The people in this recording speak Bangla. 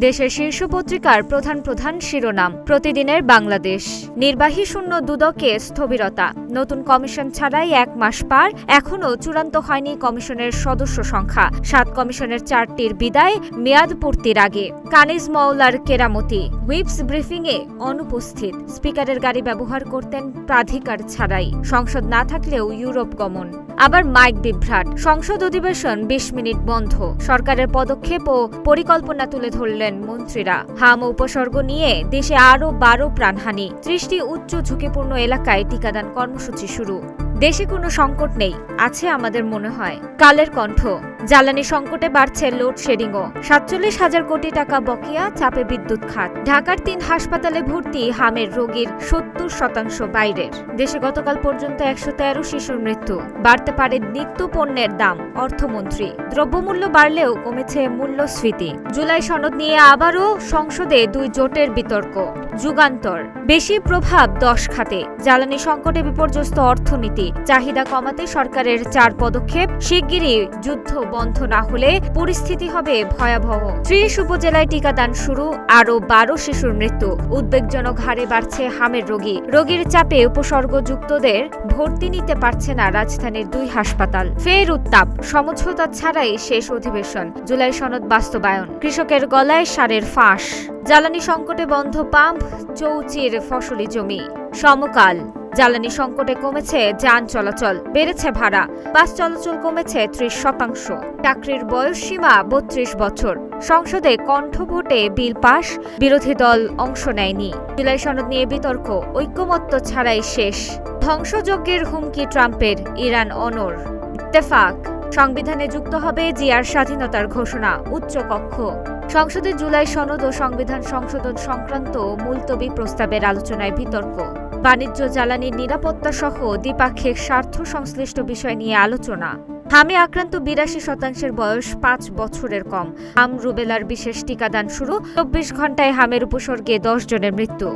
দেশের শীর্ষ পত্রিকার প্রধান প্রধান শিরোনাম। প্রতিদিনের বাংলাদেশ। নির্বাহী শূন্য দুদকে স্থবিরতা। নতুন কমিশন ছাড়াই 1 মাস পার, এখনও চূড়ান্ত হয়নি কমিশনের সদস্য সংখ্যা। 7 কমিশনের 4টির বিদায় মেয়াদ পূর্তির আগে। কানিজ মওলার কেরামতি। হুইপস ব্রিফিংয়ে অনুপস্থিত। স্পিকারের গাড়ি ব্যবহার করতেন প্রাধিকার ছাড়াই। সংসদ না থাকলেও ইউরোপ গমন। আবার মাইক বিভ্রাট। সংসদ অধিবেশন 20 মিনিট বন্ধ। সরকারের পদক্ষেপ ও পরিকল্পনা তুলে ধরলেন মন্ত্রীরা। হাম উপসর্গ নিয়ে দেশে আরও 12 প্রাণহানি। 30টি উচ্চ ঝুঁকিপূর্ণ এলাকায় টিকাদান কর্মসূচি শুরু। দেশে কোনো সংকট নেই, আছে আমাদের মনে হয়। কালের কণ্ঠ। জ্বালানি সংকটে বাড়ছে লোডশেডিংও। 47,000 কোটি টাকা বকেয়া, চাপে বিদ্যুৎ খাত। ঢাকার 3 হাসপাতালে ভর্তি হামের রোগীর 70% বাইরের। দেশে গতকাল পর্যন্ত 113 শিশুর মৃত্যু। বাড়তে পারে নিত্য পণ্যের দাম। অর্থমন্ত্রী। দ্রব্যমূল্য বাড়লেও কমেছে মূল্যস্ফীতি। জুলাই সনদ নিয়ে আবারও সংসদে 2 জোটের বিতর্ক। যুগান্তর। বেশি প্রভাব 10 খাতে। জ্বালানি সংকটে বিপর্যস্ত অর্থনীতি। চাহিদা কমাতে সরকারের 4 পদক্ষেপ। শিগগিরই যুদ্ধ বন্ধ না হলে পরিস্থিতি হবে ভয়াবহ। 30 উপজেলায় টিকাদান শুরু, আরও 12 শিশুর মৃত্যু। উদ্বেগজনক হারে বাড়ছে হামের রোগী। রোগীর চাপে উপসর্গযুক্তদের ভর্তি নিতে পারছে না রাজধানীর 2 হাসপাতাল। ফের উত্তাপ। সমঝোতা ছাড়াই শেষ অধিবেশন। জুলাই সনদ বাস্তবায়ন। কৃষকের গলায় সারের ফাঁস। জ্বালানি সংকটে বন্ধ পাম্প, চৌচির ফসলি জমি। সমকাল। জ্বালানি সংকটে কমেছে যান চলাচল, বেড়েছে ভাড়া। বাস চলাচল কমেছে 30%। চাকরির বয়সসীমা 32 বছর। সংসদে কণ্ঠভোটে বিল পাশ, বিরোধী দল অংশ নেয়নি। জুলাই সনদ নিয়ে বিতর্ক, ঐক্যমত্য ছাড়াই শেষ। ধ্বংসযজ্ঞের হুমকি ট্রাম্পের, ইরান অনড়। ইত্তেফাক। সংবিধানে যুক্ত হবে জিয়ার স্বাধীনতার ঘোষণা, উচ্চকক্ষ। সংসদে জুলাই সনদ ও সংবিধান সংশোধন সংক্রান্ত মুলতবি প্রস্তাবের আলোচনায় বিতর্ক। বাণিজ্য, জ্বালানির নিরাপত্তা সহ দ্বিপাক্ষিক স্বার্থ সংশ্লিষ্ট বিষয় নিয়ে আলোচনা। হামে আক্রান্ত 82% বয়স 5 বছরের কম। হাম রুবেলার বিশেষ টিকাদান শুরু। 24 ঘণ্টায় হামের উপসর্গে 10 জনের মৃত্যু।